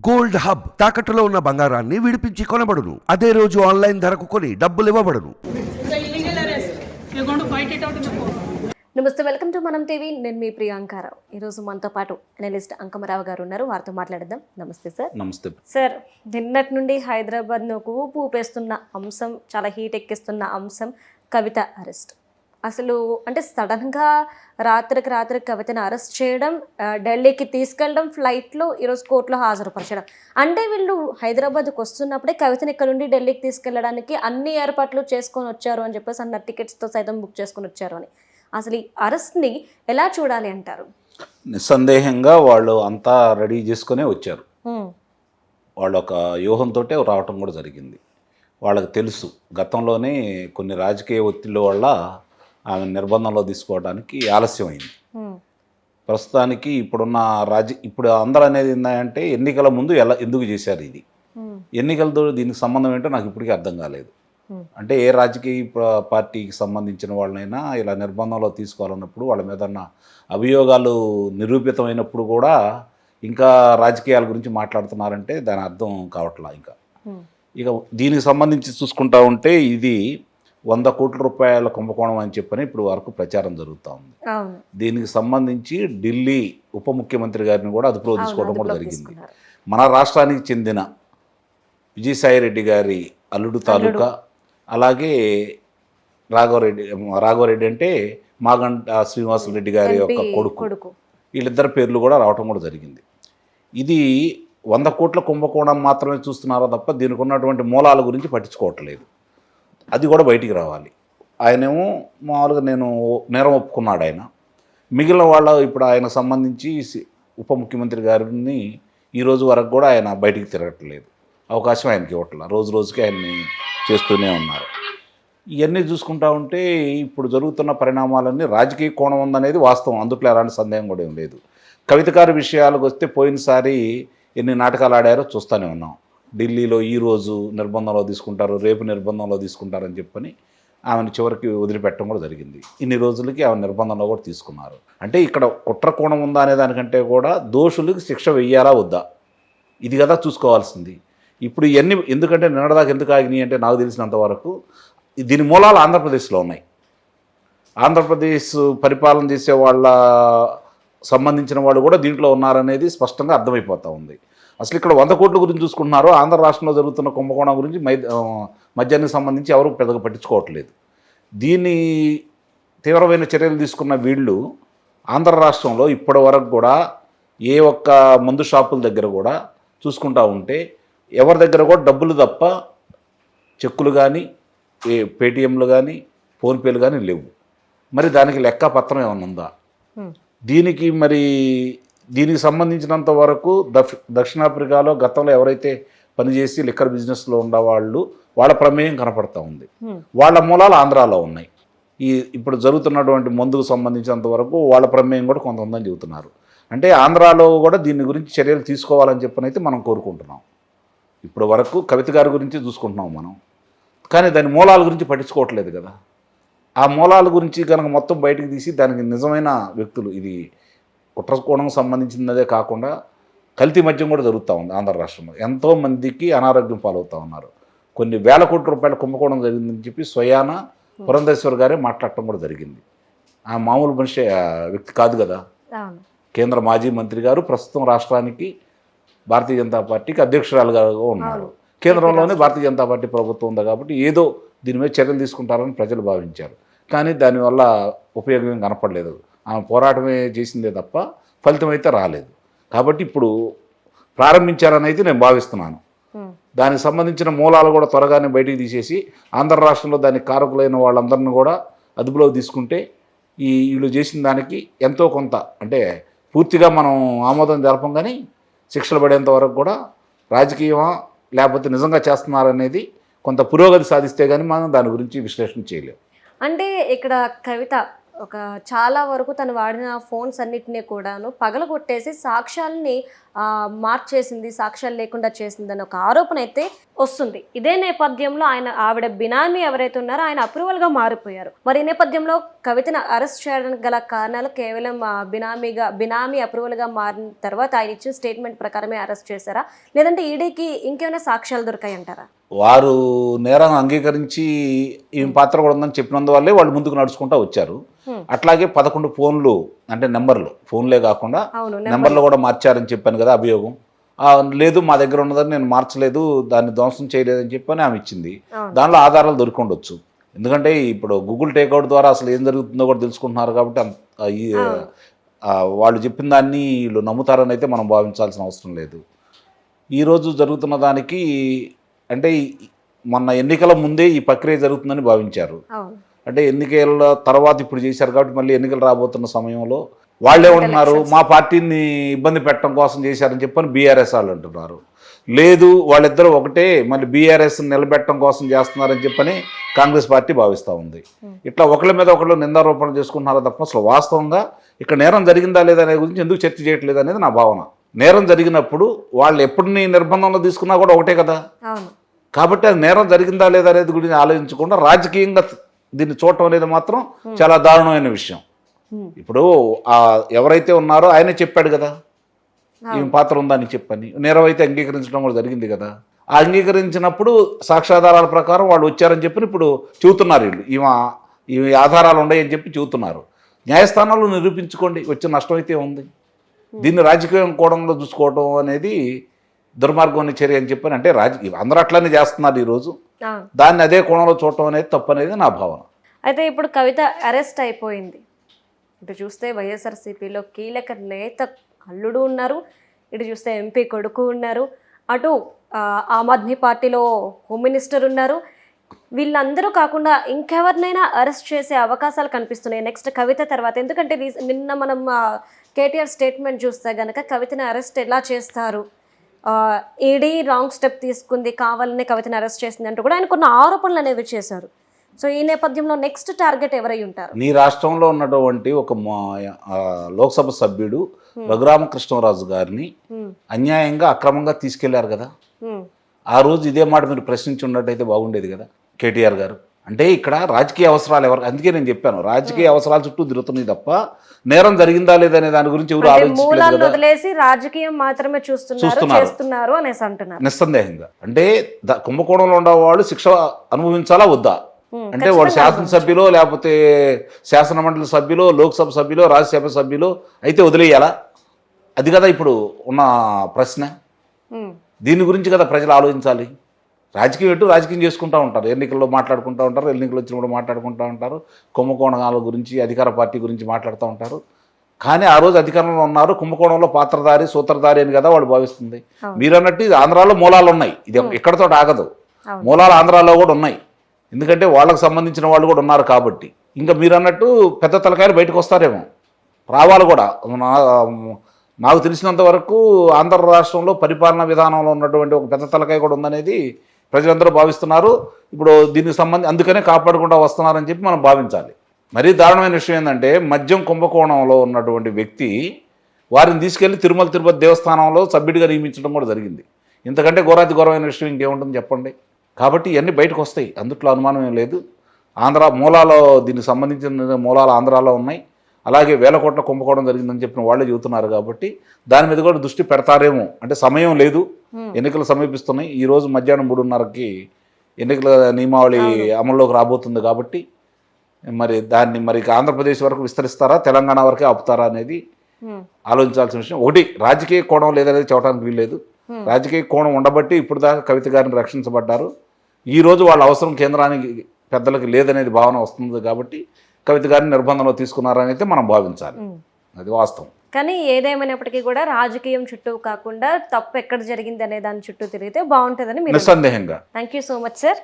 Gold hub తాకట్టులో ఉన్న బంగారాన్ని విడిపించి కొనబడును. అదే రోజు ఆన్లైన్ ధరకు కొని డబ్బులు ఇవ్వబడును. నమస్తే, వెల్కమ్ టు మనం టీవీ. నేను మీ ప్రియాంకారావు. ఈరోజు మనతో పాటు అనలిస్ట్ అంకమరావు గారు ఉన్నారు. వారితో మాట్లాడదాం. నమస్తే సార్. నమస్తే సార్, నిన్నటి నుండి హైదరాబాద్ను ఒక ఊపు ఊపేస్తున్న అంశం, చాలా హీట్ ఎక్కిస్తున్న అంశం కవిత అరెస్ట్. అసలు అంటే సడన్గా రాత్రికి కవితను అరెస్ట్ చేయడం, ఢిల్లీకి తీసుకెళ్ళడం, ఫ్లైట్లో ఈరోజు కోర్టులో హాజరుపరచడం. అంటే వీళ్ళు హైదరాబాద్కి వస్తున్నప్పుడే కవితను ఇక్కడ నుండి ఢిల్లీకి తీసుకెళ్ళడానికి అన్ని ఏర్పాట్లు చేసుకొని వచ్చారు అని చెప్పేసి అన్న టికెట్స్తో సైతం బుక్ చేసుకొని వచ్చారు అని. అసలు ఈ అరెస్ట్ని ఎలా చూడాలి అంటారు? నిస్సందేహంగా వాళ్ళు అంతా రెడీ చేసుకునే వచ్చారు. వాళ్ళు ఒక వ్యూహంతో రావటం కూడా జరిగింది. వాళ్ళకి తెలుసు గతంలోనే కొన్ని రాజకీయ ఒత్తిళ్ళ వల్ల ఆమె నిర్బంధంలో తీసుకోవడానికి ఆలస్యమైంది. ప్రస్తుతానికి ఇప్పుడున్న ఇప్పుడు అందరూ అనేది ఏంటంటే ఎన్నికల ముందు ఎందుకు చేశారు ఇది, ఎన్నికలతో దీనికి సంబంధం ఏంటో నాకు ఇప్పటికీ అర్థం కాలేదు. అంటే ఏ రాజకీయ పార్టీకి సంబంధించిన వాళ్ళనైనా ఇలా నిర్బంధంలో తీసుకోవాలన్నప్పుడు వాళ్ళ మీద ఉన్న అభియోగాలు నిరూపితమైనప్పుడు కూడా ఇంకా రాజకీయాల గురించి మాట్లాడుతున్నారంటే దాని అర్థం కావట్లా. ఇక దీనికి సంబంధించి చూసుకుంటా ఉంటే ఇది 100 కోట్ల రూపాయల కుంభకోణం అని చెప్పని ఇప్పుడు వరకు ప్రచారం జరుగుతూ ఉంది. దీనికి సంబంధించి ఢిల్లీ ఉప ముఖ్యమంత్రి గారిని కూడా అదుపులో తీసుకోవడం కూడా జరిగింది. మన రాష్ట్రానికి చెందిన విజయసాయిరెడ్డి గారి అల్లుడు తాలూకా, అలాగే రాఘవరెడ్డి అంటే మాగంట శ్రీనివాసరెడ్డి గారి యొక్క కొడుకు, వీళ్ళిద్దరి పేర్లు కూడా రావటం కూడా జరిగింది. ఇది 100 కోట్ల కుంభకోణం మాత్రమే చూస్తున్నారో తప్ప దీనికి ఉన్నటువంటి మూలాల గురించి పట్టించుకోవట్లేదు. అది కూడా బయటికి రావాలి. ఆయనేమో మామూలుగా నేరం ఒప్పుకున్నాడు ఆయన. మిగిలిన వాళ్ళ ఇప్పుడు ఆయన సంబంధించి ఉప ముఖ్యమంత్రి గారిని ఈరోజు వరకు కూడా ఆయన బయటికి తిరగట్లేదు. అవకాశం ఆయనకి ఇవ్వట్లేదు. రోజు రోజుకి ఆయన్ని చేస్తూనే ఉన్నారు. ఇవన్నీ చూసుకుంటా ఉంటే ఇప్పుడు జరుగుతున్న పరిణామాలన్నీ రాజకీయ కోణం ఉందనేది వాస్తవం. అందుట్లో ఎలాంటి సందేహం కూడా ఏం లేదు. కవిత గారి విషయాలకు వస్తే పోయినసారి ఎన్ని నాటకాలు ఆడారో చూస్తూనే ఉన్నాం. ఢిల్లీలో ఈరోజు నిర్బంధంలో తీసుకుంటారు, రేపు నిర్బంధంలో తీసుకుంటారని చెప్పని ఆమెను చివరికి వదిలిపెట్టడం కూడా జరిగింది. ఇన్ని రోజులకి ఆమె నిర్బంధంలో కూడా తీసుకున్నారు. అంటే ఇక్కడ కుట్ర కోణం ఉందా అనే దానికంటే కూడా దోషులకు శిక్ష వెయ్యాలా వద్దా, ఇది కదా చూసుకోవాల్సింది. ఇప్పుడు ఇవన్నీ ఎందుకంటే నిన్నటిదాకా ఎందుకు ఆగినాయి అంటే నాకు తెలిసినంత వరకు దీని మూలాలు ఆంధ్రప్రదేశ్లో ఉన్నాయి. ఆంధ్రప్రదేశ్ పరిపాలన చేసే వాళ్ళ సంబంధించిన వాళ్ళు కూడా దీంట్లో ఉన్నారనేది స్పష్టంగా అర్థమైపోతూ ఉంది. అసలు ఇక్కడ 100 కోట్ల గురించి చూసుకుంటున్నారు. ఆంధ్ర రాష్ట్రంలో జరుగుతున్న కుంభకోణం గురించి మద్యానికి సంబంధించి ఎవరు పెద్దగా పట్టించుకోవట్లేదు. దీన్ని తీవ్రమైన చర్యలు తీసుకున్న వీళ్ళు ఆంధ్ర రాష్ట్రంలో ఇప్పటి వరకు కూడా ఏ ఒక్క మందు షాపుల దగ్గర కూడా చూసుకుంటా ఉంటే ఎవరి దగ్గర కూడా డబ్బులు తప్ప చెక్కులు కానీ పేటిఎంలు కానీ ఫోన్పేలు కానీ లేవు. మరి దానికి లెక్క పత్రం ఏమన్నా ఉందా? దీనికి సంబంధించినంత వరకు దక్షిణాఫ్రికాలో గతంలో ఎవరైతే పనిచేసి లిక్కర్ బిజినెస్లో ఉండేవాళ్ళు వాళ్ళ ప్రమేయం కనపడతా ఉంది. వాళ్ళ మూలాలు ఆంధ్రాలో ఉన్నాయి. ఇప్పుడు జరుగుతున్నటువంటి మందుకు సంబంధించినంత వరకు వాళ్ళ ప్రమేయం కూడా కొంత ఉందని చెబుతున్నారు. అంటే ఆంధ్రాలో కూడా దీని గురించి చర్యలు తీసుకోవాలని చెప్పనైతే మనం కోరుకుంటున్నాం. ఇప్పుడు వరకు కవిత గారి గురించి చూసుకుంటున్నాం మనం, కానీ దాని మూలాల గురించి పట్టించుకోవట్లేదు కదా. ఆ మూలాల గురించి కనుక మొత్తం బయటకు తీసి దానికి నిజమైన వ్యక్తులు, ఇది కుట్రకోణం సంబంధించినదే కాకుండా కల్తీ మద్యం కూడా జరుగుతూ ఉంది ఆంధ్ర రాష్ట్రంలో. ఎంతోమందికి అనారోగ్యం పాలవుతూ ఉన్నారు. కొన్ని వేల కోట్ల రూపాయల కుంభకోణం జరిగిందని చెప్పి స్వయాన పురంధేశ్వర్ గారే మాట్లాడటం కూడా జరిగింది. ఆ మామూలు మనిషి వ్యక్తి కాదు కదా. కేంద్ర మాజీ మంత్రి గారు ప్రస్తుతం రాష్ట్రానికి భారతీయ జనతా పార్టీకి అధ్యక్షురాలుగా ఉన్నారు. కేంద్రంలోనే భారతీయ జనతా పార్టీ ప్రభుత్వం ఉంది కాబట్టి ఏదో దీని మీద చర్యలు తీసుకుంటారని ప్రజలు భావించారు. కానీ దానివల్ల ఉపయోగం ఏం కనపడలేదు. ఆమె పోరాటమే చేసిందే తప్ప ఫలితం అయితే రాలేదు. కాబట్టి ఇప్పుడు ప్రారంభించారని అయితే నేను భావిస్తున్నాను. దానికి సంబంధించిన మూలాలు కూడా త్వరగానే బయటికి తీసేసి ఆంధ్ర రాష్ట్రంలో దానికి కారకులైన వాళ్ళందరినీ కూడా అదుపులోకి తీసుకుంటే వీళ్ళు చేసిన దానికి ఎంతో కొంత, అంటే పూర్తిగా మనం ఆమోదం జరపం, కానీ శిక్షలు పడేంత వరకు కూడా రాజకీయమా లేకపోతే నిజంగా చేస్తున్నారనేది కొంత పురోగతి సాధిస్తే కానీ మనం దాని గురించి విశ్లేషణ చేయలేము. అంటే ఇక్కడ కవిత చాలా వరకు తను వాడిన ఫోన్స్ అన్నిటినీ కూడాను పగలగొట్టేసి సాక్ష్యాలని మార్చేసింది, సాక్ష్యాలు లేకుండా చేసిందని ఒక ఆరోపణ అయితే వస్తుంది. ఇదే నేపథ్యంలో ఆవిడ బినామీ ఎవరైతే ఉన్నారో ఆయన అప్రూవల్గా మారిపోయారు. మరి ఈ నేపథ్యంలో కవితను అరెస్ట్ చేయడానికి గల కారణాలు కేవలం బినామీ అప్రూవల్గా మారిన తర్వాత ఆయన ఇచ్చిన స్టేట్మెంట్ ప్రకారమే అరెస్ట్ చేశారా, లేదంటే ఈడీకి ఇంకేమైనా సాక్ష్యాలు దొరికాయంటారా? వారు నేరం అంగీకరించి ఈ పాత్ర కూడా ఉందని చెప్పినందువల్లే వాళ్ళు ముందుకు నడుచుకుంటూ వచ్చారు. అట్లాగే 11 ఫోన్లు అంటే నెంబర్లు, ఫోన్లే కాకుండా నెంబర్లు కూడా మార్చారని చెప్పాను కదా అభియోగం. లేదు మా దగ్గర ఉన్నదని నేను మార్చలేదు, దాన్ని ధ్వంసం చేయలేదని చెప్పని ఆమె ఇచ్చింది. దానిలో ఆధారాలు దొరికి ఉండొచ్చు. ఎందుకంటే ఇప్పుడు గూగుల్ టేక్అవుట్ ద్వారా అసలు ఏం జరుగుతుందో కూడా తెలుసుకుంటున్నారు కాబట్టి వాళ్ళు చెప్పిన దాన్ని వీళ్ళు నమ్ముతారని అయితే మనం భావించాల్సిన అవసరం లేదు. ఈరోజు జరుగుతున్న దానికి అంటే మొన్న ఎన్నికల ముందే ఈ ప్రక్రియ జరుగుతుందని భావించారు. అంటే ఎన్నికల తర్వాత ఇప్పుడు చేశారు కాబట్టి మళ్ళీ ఎన్నికలు రాబోతున్న సమయంలో వాళ్ళే ఉంటున్నారు మా పార్టీని ఇబ్బంది పెట్టడం కోసం చేశారని చెప్పని బీఆర్ఎస్ వాళ్ళు అంటున్నారు. లేదు వాళ్ళిద్దరూ ఒకటే, మళ్ళీ బీఆర్ఎస్ నిలబెట్టడం కోసం చేస్తున్నారని చెప్పని కాంగ్రెస్ పార్టీ భావిస్తూ ఉంది. ఇట్లా ఒకళ్ళ మీద ఒకళ్ళు నిందారోపణ చేసుకుంటున్నారో తప్ప అసలు వాస్తవంగా ఇక్కడ నేరం జరిగిందా లేదా అనే గురించి ఎందుకు చర్చ చేయట్లేదు అనేది నా భావన. నేరం జరిగినప్పుడు వాళ్ళు ఎప్పుడు నీ నిర్బంధంలో తీసుకున్నా కూడా ఒకటే కదా. కాబట్టి అది నేరం జరిగిందా లేదా అనేది గురించి ఆలోచించకుండా రాజకీయంగా దీన్ని చూడటం అనేది మాత్రం చాలా దారుణమైన విషయం. ఇప్పుడు ఎవరైతే ఉన్నారో ఆయనే చెప్పాడు కదా ఈమె పాత్ర ఉందని చెప్పని, నేరం అయితే అంగీకరించడం కూడా జరిగింది కదా. ఆ అంగీకరించినప్పుడు సాక్ష్యాధారాల ప్రకారం వాళ్ళు వచ్చారని చెప్పి ఇప్పుడు చెబుతున్నారు. వీళ్ళు ఈమె ఆధారాలు ఉన్నాయని చెప్పి చెబుతున్నారు. న్యాయస్థానాల్లో నిరూపించుకోండి, వచ్చిన నష్టం అయితే ఉంది. దీన్ని రాజకీయం కోణంలో చూసుకోవడం అనేది దుర్మార్గం చర్య అని చెప్పని, అంటే అందరూ అట్లానే చేస్తున్నారు ఈరోజు, దాన్ని అదే కోణంలో చూడటం అనేది తప్పు అనేది నా భావన. అయితే ఇప్పుడు కవిత అరెస్ట్ అయిపోయింది. ఇటు చూస్తే వైఎస్ఆర్సీపీలో కీలక నేత అల్లుడు ఉన్నారు, ఇటు చూస్తే ఎంపీ కొడుకు ఉన్నారు, అటు ఆమ్ ఆద్మీ పార్టీలో హోమ్ మినిస్టర్ ఉన్నారు. వీళ్ళందరూ కాకుండా ఇంకెవరినైనా అరెస్ట్ చేసే అవకాశాలు కనిపిస్తున్నాయి నెక్స్ట్ కవిత తర్వాత. ఎందుకంటే నిన్న మనం కేటీఆర్ స్టేట్మెంట్ చూస్తే కనుక కవితని అరెస్ట్ ఎలా చేస్తారు, ఈడీ రాంగ్ స్టెప్ తీసుకుంది, కావాలనే కవితని అరెస్ట్ చేసింది అంటూ కూడా ఆయన కొన్ని ఆరోపణలు అనేవి చేశారు. సో ఈ నేపథ్యంలో నెక్స్ట్ టార్గెట్ ఎవరై ఉంటారు? నీ రాష్ట్రంలో ఉన్నటువంటి ఒక లోక్సభ సభ్యుడు రఘురామకృష్ణరాజు గారిని అన్యాయంగా అక్రమంగా తీసుకెళ్లారు కదా. ఆ రోజు ఇదే మాట మీరు ప్రశ్నించి ఉన్నట్టయితే బాగుండేది కదా కేటీఆర్ గారు. అంటే ఇక్కడ రాజకీయ అవసరాలు ఎవరు, అందుకే నేను చెప్పాను రాజకీయ అవసరాల చుట్టూ తిరుగుతున్నాయి తప్ప నేరం జరిగిందా లేదనే దాని గురించి ఎవరు ఆలోచించలేదు కదా. వదిలేసి రాజకీయం మాత్రమే చూస్తున్నారు అనేసి అంటున్నారు. నిస్సందేహంగా అంటే కుంభకోణంలో ఉన్న వాళ్ళు శిక్ష అనుభవించాలా వద్దా అంటే వాళ్ళు శాసనసభ్యులు లేకపోతే శాసన మండలి సభ్యులు, లోక్సభ సభ్యులు, రాజ్యసభ సభ్యులు అయితే వదిలేయాలా? అది కదా ఇప్పుడు ఉన్న ప్రశ్న. దీని గురించి కదా ప్రజలు ఆలోచించాలి. రాజకీయం ఎటు రాజకీయం చేసుకుంటూ ఉంటారు, ఎన్నికల్లో మాట్లాడుకుంటూ ఉంటారు, ఎన్నికలు వచ్చినప్పుడు మాట్లాడుకుంటూ ఉంటారు, కుంభకోణాల గురించి అధికార పార్టీ గురించి మాట్లాడుతూ ఉంటారు. కానీ ఆ రోజు అధికారంలో ఉన్నారు, కుంభకోణంలో పాత్రధారి సూత్రధారి అని కదా వాళ్ళు భావిస్తుంది. మీరు అన్నట్టు ఇది ఆంధ్రాలో మూలాలు ఉన్నాయి, ఇది ఎక్కడితో ఆగదు, మూలాలు ఆంధ్రాలో కూడా ఉన్నాయి. ఎందుకంటే వాళ్ళకు సంబంధించిన వాళ్ళు కూడా ఉన్నారు కాబట్టి. ఇంకా మీరు అన్నట్టు పెద్ద తలకాయలు బయటకు వస్తారేమో, రావాలి కూడా. నాకు తెలిసినంత వరకు ఆంధ్ర రాష్ట్రంలో పరిపాలనా విధానంలో ఉన్నటువంటి ఒక పెద్ద తలకాయ కూడా ఉందనేది ప్రజలందరూ భావిస్తున్నారు. ఇప్పుడు దీనికి అందుకనే కాపాడుకుంటూ వస్తున్నారని చెప్పి మనం భావించాలి. మరీ దారుణమైన విషయం ఏంటంటే మద్యం కుంభకోణంలో ఉన్నటువంటి వ్యక్తి వారిని తీసుకెళ్లి తిరుపతి దేవస్థానంలో సభ్యుడిగా నియమించడం కూడా జరిగింది. ఇంతకంటే ఘోరమైన విషయం ఇంకేముంటుంది చెప్పండి. కాబట్టి ఇవన్నీ బయటకు వస్తాయి, అందుట్లో అనుమానం ఏం లేదు. ఆంధ్ర మూలాలో దీనికి సంబంధించిన మూలాలు ఆంధ్రాలో ఉన్నాయి. అలాగే 1000 కోట్ల కుంభకోణం జరిగిందని చెప్పిన వాళ్ళే చెబుతున్నారు కాబట్టి దాని మీద కూడా దృష్టి పెడతారేమో. అంటే సమయం లేదు, ఎన్నికలు సమీపిస్తున్నాయి. ఈరోజు మధ్యాహ్నం 3:30కి ఎన్నికల నియమావళి అమల్లోకి రాబోతుంది కాబట్టి మరి ఆంధ్రప్రదేశ్ వరకు విస్తరిస్తారా, తెలంగాణ వరకే ఆపుతారా అనేది ఆలోచించాల్సిన విషయం. ఒకటి, రాజకీయ కోణం లేదనేది చెప్పడానికి వీల్లేదు. రాజకీయ కోణం ఉండబట్టి ఇప్పుడు దాకా కవిత గారిని రక్షించబడ్డారు. ఈరోజు వాళ్ళ అవసరం కేంద్రానికి పెద్దలకు లేదనేది భావన వస్తుంది కాబట్టి కవిత గారిని నిర్బంధంలో తీసుకున్నారని అయితే మనం భావించాలి, అది వాస్తవం. కానీ ఏదేమైనప్పటికీ కూడా రాజకీయం చుట్టూ కాకుండా తప్పు ఎక్కడ జరిగింది అనే దాని చుట్టూ తిరిగితే బాగుంటుందని మీరు నిస్సందేహంగా. Thank you so much sir.